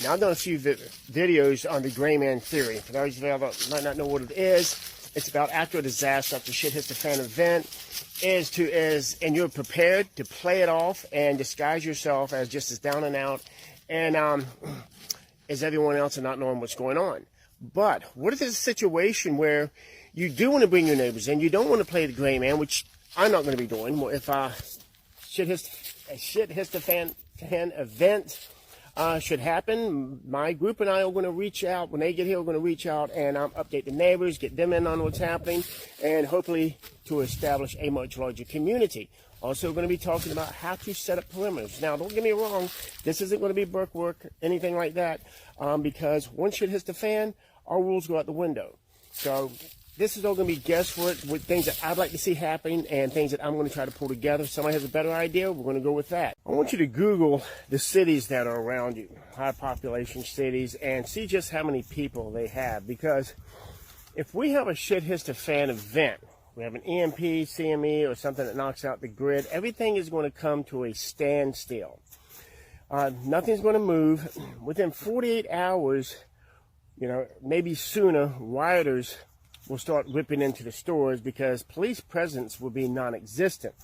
Now, I've done a few videos on the gray man theory. For those of you that might not know what it is, it's about after a disaster, after shit hits the fan event, and you're prepared to play it off and disguise yourself as just as down and out and as everyone else and not knowing what's going on. But what if there's a situation where you do want to bring your neighbors in, you don't want to play the gray man, which I'm not going to be doing. If shit hits the fan event should happen, my group and I are going to reach out. When they get here, we're going to reach out and update the neighbors, get them in on what's happening, and hopefully to establish a much larger community. Also, we're going to be talking about how to set up perimeters. Now, don't get me wrong, this isn't going to be Burke work, anything like that, because once shit hits the fan, our rules go out the window. So this is all going to be guesswork with things that I'd like to see happening and things that I'm going to try to pull together. If somebody has a better idea, we're going to go with that. I want you to Google the cities that are around you, high population cities, and see just how many people they have. Because if we have a shit hits the fan event, we have an EMP, CME, or something that knocks out the grid, everything is going to come to a standstill. Nothing's going to move. Within 48 hours, maybe sooner, rioters will start ripping into the stores because police presence will be non-existent.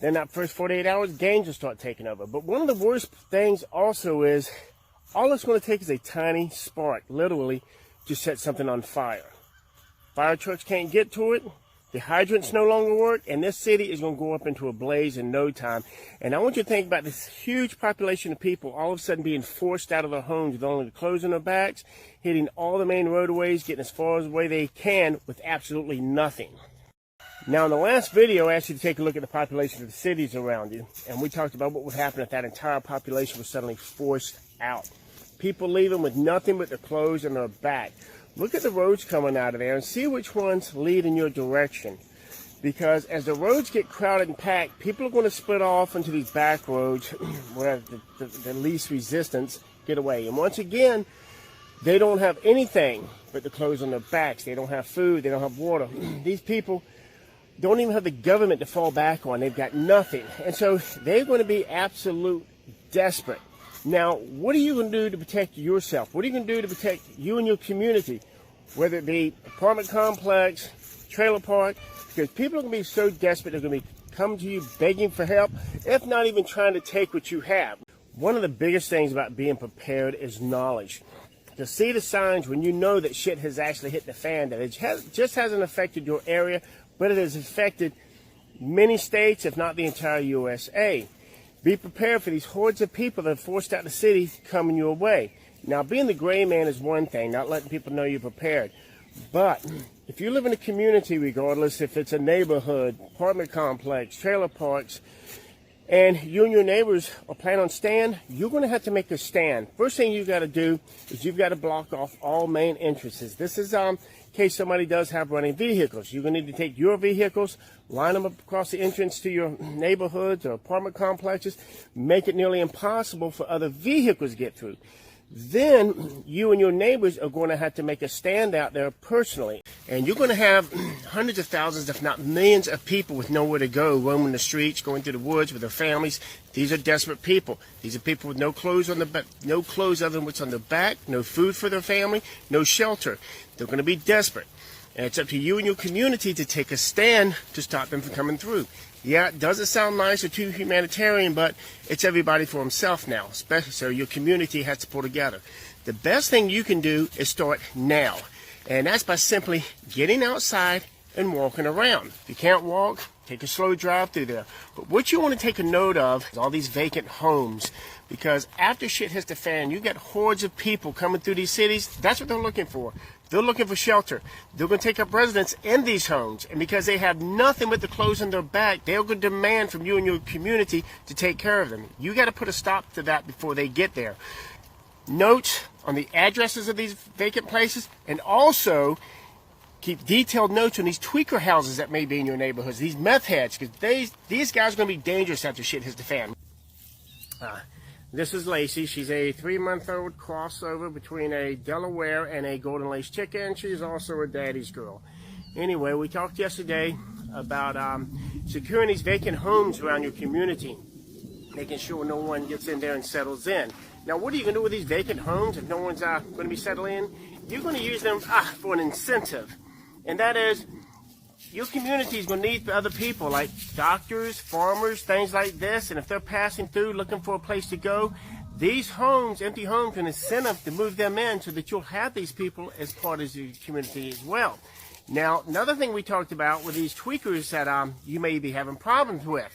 Then that first 48 hours, gangs will start taking over. But one of the worst things also is, all it's going to take is a tiny spark, literally, to set something on fire. Fire trucks can't get to it. The hydrants no longer work, and this city is going to go up into a blaze in no time. And I want you to think about this huge population of people all of a sudden being forced out of their homes with only the clothes on their backs, hitting all the main roadways, getting as far away they can with absolutely nothing. Now, in the last video, I asked you to take a look at the population of the cities around you, and we talked about what would happen if that entire population was suddenly forced out. People leaving with nothing but their clothes on their back. Look at the roads coming out of there and see which ones lead in your direction. Because as the roads get crowded and packed, people are going to split off into these back roads where the least resistance get away. And once again, they don't have anything but the clothes on their backs. They don't have food. They don't have water. These people don't even have the government to fall back on. They've got nothing. And so they're going to be absolute desperate. Now, what are you going to do to protect yourself? What are you going to do to protect you and your community? Whether it be apartment complex, trailer park, because people are going to be so desperate, they're going to be coming to you begging for help, if not even trying to take what you have. One of the biggest things about being prepared is knowledge. To see the signs when you know that shit has actually hit the fan, that it just hasn't affected your area, but it has affected many states, if not the entire USA. Be prepared for these hordes of people that are forced out of the city coming your way. Now, being the gray man is one thing, not letting people know you're prepared. But if you live in a community, regardless if it's a neighborhood, apartment complex, trailer parks, and you and your neighbors are planning on staying, you're going to have to make a stand. First thing you've got to do is you've got to block off all main entrances. This is in case somebody does have running vehicles. You're going to need to take your vehicles, line them up across the entrance to your neighborhoods or apartment complexes, make it nearly impossible for other vehicles to get through. Then you and your neighbors are going to have to make a stand out there personally. And you're going to have hundreds of thousands, if not millions of people with nowhere to go, roaming the streets, going through the woods with their families. These are desperate people. These are people with no clothes on no clothes other than what's on their back, no food for their family, no shelter. They're going to be desperate. And it's up to you and your community to take a stand to stop them from coming through. Yeah, it doesn't sound nice or too humanitarian, but it's everybody for himself now, especially so your community has to pull together. The best thing you can do is start now, and that's by simply getting outside and walking around. If you can't walk, take a slow drive through there. But what you want to take a note of is all these vacant homes, because after shit hits the fan, you get hordes of people coming through these cities. That's what they're looking for. They're looking for shelter. They're going to take up residence in these homes. And because they have nothing but the clothes on their back, they're going to demand from you and your community to take care of them. You got to put a stop to that before they get there. Notes on the addresses of these vacant places, and also keep detailed notes on these tweaker houses that may be in your neighborhoods, these meth heads, because these guys are going to be dangerous after shit hits the fan. This is Lacey. She's a 3-month-old crossover between a Delaware and a Golden Lace chicken. She's also a daddy's girl. Anyway, we talked yesterday about securing these vacant homes around your community, making sure no one gets in there and settles in. Now, what are you going to do with these vacant homes if no one's going to be settling in? You're going to use them for an incentive. And that is, your community is going to need other people like doctors, farmers, things like this. And if they're passing through looking for a place to go, these homes, empty homes, an incentive to move them in so that you'll have these people as part of your community as well. Now, another thing we talked about were these tweakers that you may be having problems with.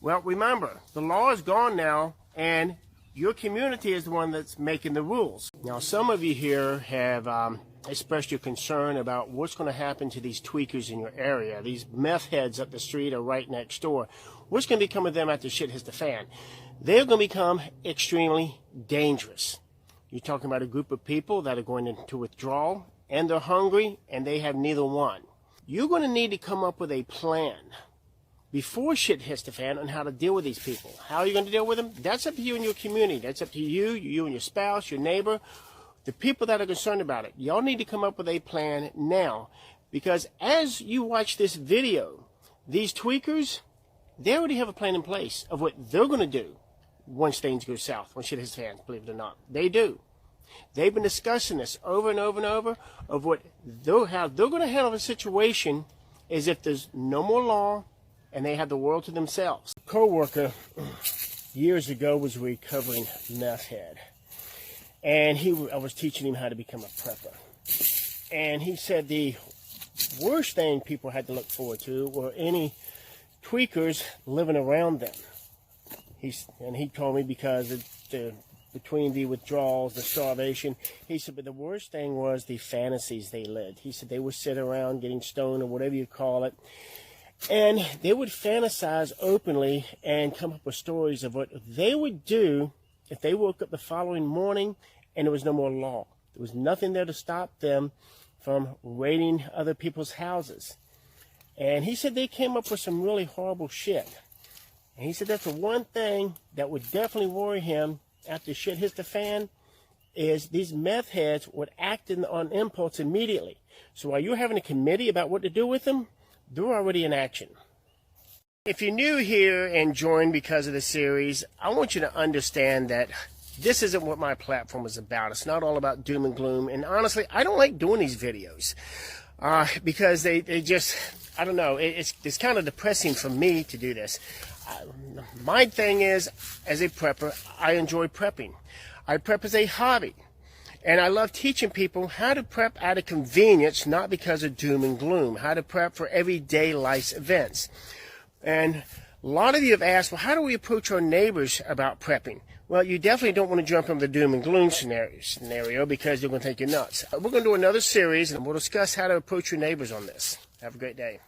Well, remember, the law is gone now, and your community is the one that's making the rules. Now, some of you here have expressed your concern about what's going to happen to these tweakers in your area. These meth heads up the street or right next door. What's going to become of them after shit hits the fan? They're going to become extremely dangerous. You're talking about a group of people that are going into withdrawal, and they're hungry, and they have neither one. You're going to need to come up with a plan before shit hits the fan on how to deal with these people. How are you going to deal with them? That's up to you and your community. That's up to you and your spouse, your neighbor, the people that are concerned about it. Y'all need to come up with a plan now, because as you watch this video, these tweakers, they already have a plan in place of what they're going to do once things go south, when shit hits the fan, believe it or not. They do. They've been discussing this over and over and over of how they're going to handle the situation as if there's no more law and they have the world to themselves. A co-worker years ago was a recovering meth head, and I was teaching him how to become a prepper. And he said the worst thing people had to look forward to were any tweakers living around them. He told me because between the withdrawals, the starvation, he said, but the worst thing was the fantasies they lived. He said they would sit around getting stoned or whatever you call it, and they would fantasize openly and come up with stories of what they would do if they woke up the following morning and there was no more law. There was nothing there to stop them from raiding other people's houses. And he said they came up with some really horrible shit. And he said that's the one thing that would definitely worry him after shit hits the fan, is these meth heads would act on impulse immediately. So while you're having a committee about what to do with them, they're already in action. If you're new here and joined because of the series, I want you to understand that this isn't what my platform is about. It's not all about doom and gloom. And honestly, I don't like doing these videos because they just, I don't know, it's kind of depressing for me to do this. My thing is, as a prepper, I enjoy prepping. I prep as a hobby. And I love teaching people how to prep out of convenience, not because of doom and gloom. How to prep for everyday life's events. And a lot of you have asked, well, how do we approach our neighbors about prepping? Well, you definitely don't want to jump in the doom and gloom scenario because they're going to think you're nuts. We're going to do another series, and we'll discuss how to approach your neighbors on this. Have a great day.